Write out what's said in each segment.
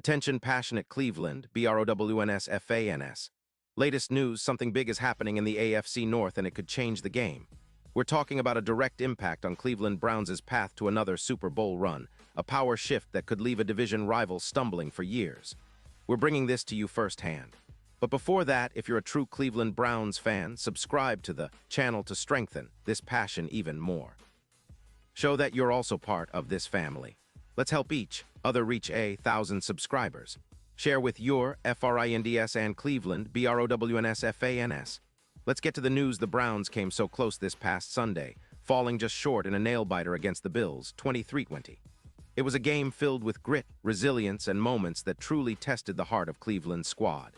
Attention passionate Cleveland, BROWNS. Latest news, something big is happening in the AFC North and it could change the game. We're talking about a direct impact on Cleveland Browns' path to another Super Bowl run, a power shift that could leave a division rival stumbling for years. We're bringing this to you firsthand. But before that, if you're a true Cleveland Browns fan, subscribe to the channel to strengthen this passion even more. Show that you're also part of this family. Let's help each other reach 1,000 subscribers. Share with your FRINDS and Cleveland, BROWNSFANS. Let's get to the news. The Browns came so close this past Sunday, falling just short in a nail-biter against the Bills, 23-20. It was a game filled with grit, resilience, and moments that truly tested the heart of Cleveland's squad.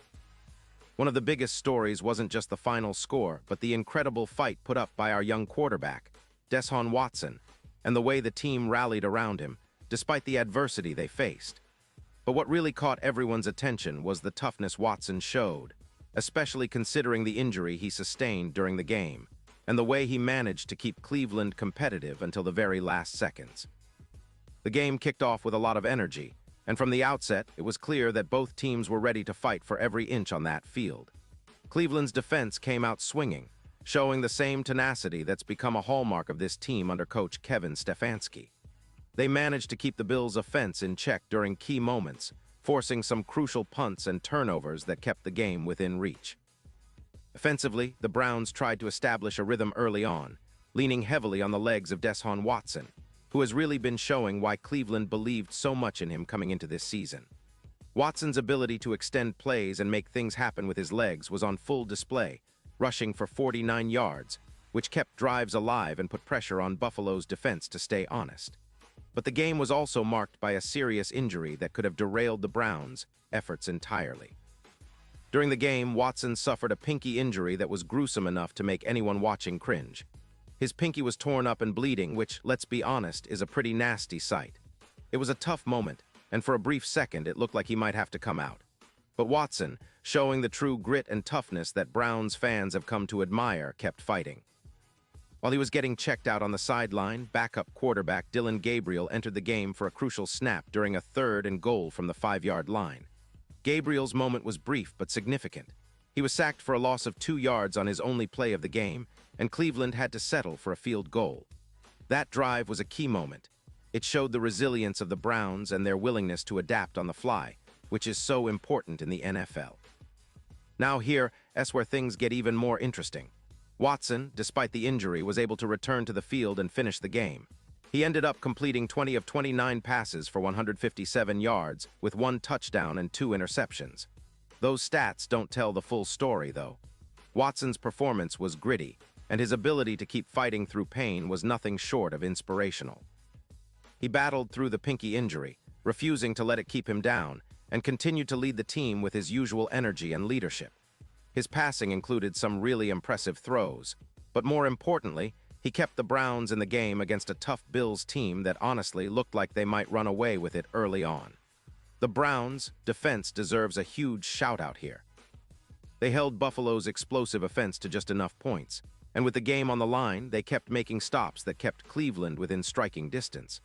One of the biggest stories wasn't just the final score, but the incredible fight put up by our young quarterback, Deshaun Watson, and the way the team rallied around him, despite the adversity they faced. But what really caught everyone's attention was the toughness Watson showed, especially considering the injury he sustained during the game, and the way he managed to keep Cleveland competitive until the very last seconds. The game kicked off with a lot of energy, and from the outset, it was clear that both teams were ready to fight for every inch on that field. Cleveland's defense came out swinging, showing the same tenacity that's become a hallmark of this team under coach Kevin Stefanski. They managed to keep the Bills' offense in check during key moments, forcing some crucial punts and turnovers that kept the game within reach. Offensively, the Browns tried to establish a rhythm early on, leaning heavily on the legs of Deshaun Watson, who has really been showing why Cleveland believed so much in him coming into this season. Watson's ability to extend plays and make things happen with his legs was on full display, rushing for 49 yards, which kept drives alive and put pressure on Buffalo's defense to stay honest. But the game was also marked by a serious injury that could have derailed the Browns' efforts entirely. During the game, Watson suffered a pinky injury that was gruesome enough to make anyone watching cringe. His pinky was torn up and bleeding, which, let's be honest, is a pretty nasty sight. It was a tough moment, and for a brief second it looked like he might have to come out. But Watson, showing the true grit and toughness that Browns fans have come to admire, kept fighting. While he was getting checked out on the sideline, backup quarterback Dillon Gabriel entered the game for a crucial snap during a 3rd and goal from the 5-yard line. Gabriel's moment was brief but significant. He was sacked for a loss of 2 yards on his only play of the game, and Cleveland had to settle for a field goal. That drive was a key moment. It showed the resilience of the Browns and their willingness to adapt on the fly, which is so important in the NFL. Now here's where things get even more interesting. Watson, despite the injury, was able to return to the field and finish the game. He ended up completing 20 of 29 passes for 157 yards, with 1 touchdown and 2 interceptions. Those stats don't tell the full story, though. Watson's performance was gritty, and his ability to keep fighting through pain was nothing short of inspirational. He battled through the pinky injury, refusing to let it keep him down, and continued to lead the team with his usual energy and leadership. His passing included some really impressive throws, but more importantly, he kept the Browns in the game against a tough Bills team that honestly looked like they might run away with it early on. The Browns' defense deserves a huge shout-out here. They held Buffalo's explosive offense to just enough points, and with the game on the line, they kept making stops that kept Cleveland within striking distance.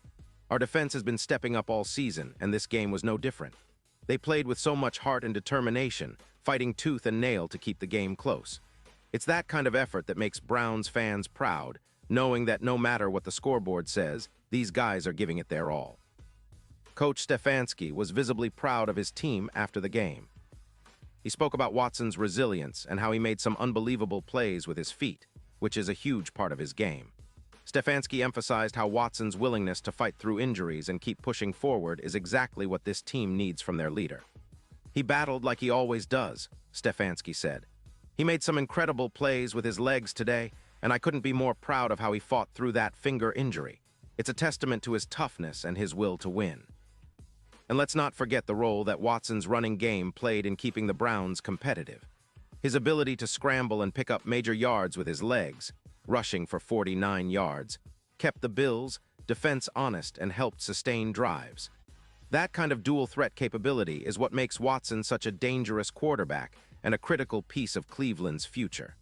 Our defense has been stepping up all season, and this game was no different. They played with so much heart and determination, fighting tooth and nail to keep the game close. It's that kind of effort that makes Browns fans proud, knowing that no matter what the scoreboard says, these guys are giving it their all. Coach Stefanski was visibly proud of his team after the game. He spoke about Watson's resilience and how he made some unbelievable plays with his feet, which is a huge part of his game. Stefanski emphasized how Watson's willingness to fight through injuries and keep pushing forward is exactly what this team needs from their leader. He battled like he always does, Stefanski said. He made some incredible plays with his legs today, and I couldn't be more proud of how he fought through that finger injury. It's a testament to his toughness and his will to win. And let's not forget the role that Watson's running game played in keeping the Browns competitive. His ability to scramble and pick up major yards with his legs, rushing for 49 yards, kept the Bills' defense honest and helped sustain drives. That kind of dual-threat capability is what makes Watson such a dangerous quarterback and a critical piece of Cleveland's future.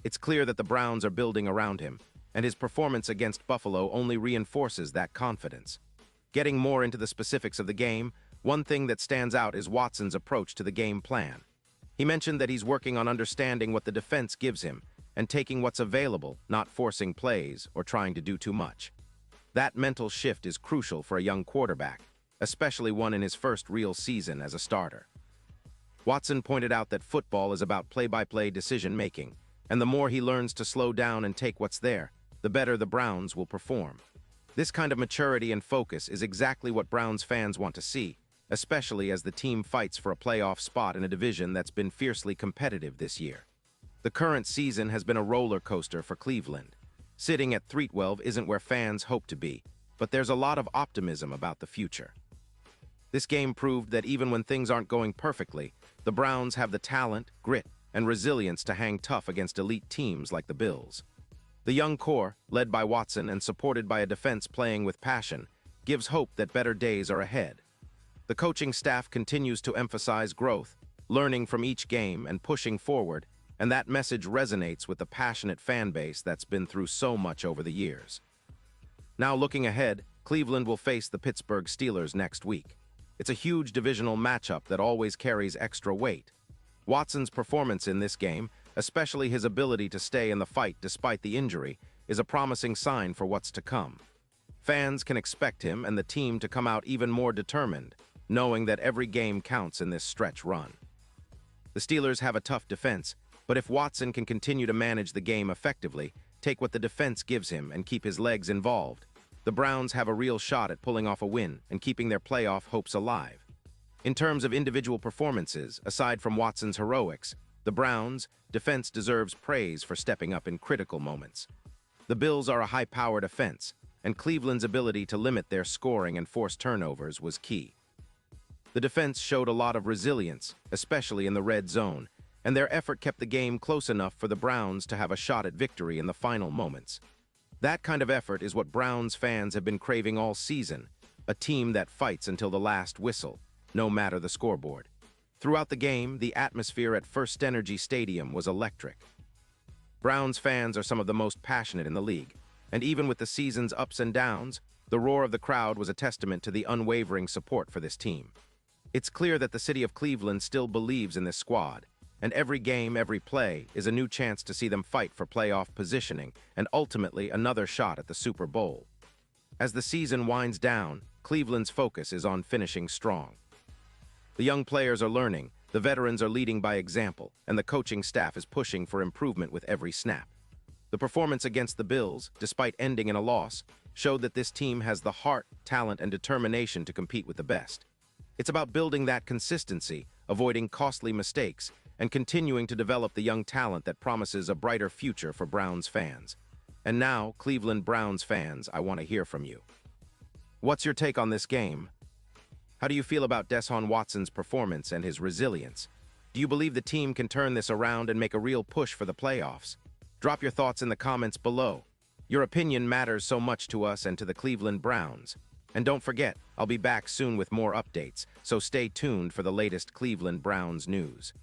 It's clear that the Browns are building around him, and his performance against Buffalo only reinforces that confidence. Getting more into the specifics of the game, One thing that stands out is Watson's approach to the game plan. He mentioned that he's working on understanding what the defense gives him and taking what's available, not forcing plays or trying to do too much. That mental shift is crucial for a young quarterback, especially one in his first real season as a starter. Watson pointed out that football is about play-by-play decision-making, and the more he learns to slow down and take what's there, the better the Browns will perform. This kind of maturity and focus is exactly what Browns fans want to see, especially as the team fights for a playoff spot in a division that's been fiercely competitive this year. The current season has been a roller coaster for Cleveland. Sitting at 3-12 isn't where fans hope to be, but there's a lot of optimism about the future. This game proved that even when things aren't going perfectly, the Browns have the talent, grit, and resilience to hang tough against elite teams like the Bills. The young core, led by Watson and supported by a defense playing with passion, gives hope that better days are ahead. The coaching staff continues to emphasize growth, learning from each game and pushing forward, and that message resonates with the passionate fan base that's been through so much over the years. Now looking ahead, Cleveland will face the Pittsburgh Steelers next week. It's a huge divisional matchup that always carries extra weight. Watson's performance in this game, especially his ability to stay in the fight despite the injury, is a promising sign for what's to come. Fans can expect him and the team to come out even more determined, knowing that every game counts in this stretch run. The Steelers have a tough defense, but if Watson can continue to manage the game effectively, take what the defense gives him, and keep his legs involved, the Browns have a real shot at pulling off a win and keeping their playoff hopes alive. In terms of individual performances, aside from Watson's heroics, the Browns' defense deserves praise for stepping up in critical moments. The Bills are a high-powered offense, and Cleveland's ability to limit their scoring and force turnovers was key. The defense showed a lot of resilience, especially in the red zone, and their effort kept the game close enough for the Browns to have a shot at victory in the final moments. That kind of effort is what Browns fans have been craving all season, a team that fights until the last whistle, no matter the scoreboard. Throughout the game, the atmosphere at First Energy Stadium was electric. Browns fans are some of the most passionate in the league, and even with the season's ups and downs, the roar of the crowd was a testament to the unwavering support for this team. It's clear that the city of Cleveland still believes in this squad, and every game, every play, is a new chance to see them fight for playoff positioning and ultimately another shot at the Super Bowl. As the season winds down, Cleveland's focus is on finishing strong. The young players are learning, the veterans are leading by example, and the coaching staff is pushing for improvement with every snap. The performance against the Bills, despite ending in a loss, showed that this team has the heart, talent, and determination to compete with the best. It's about building that consistency, avoiding costly mistakes, and continuing to develop the young talent that promises a brighter future for Browns fans. And now, Cleveland Browns fans, I want to hear from you. What's your take on this game? How do you feel about Deshaun Watson's performance and his resilience? Do you believe the team can turn this around and make a real push for the playoffs? Drop your thoughts in the comments below. Your opinion matters so much to us and to the Cleveland Browns. And don't forget, I'll be back soon with more updates, so stay tuned for the latest Cleveland Browns news.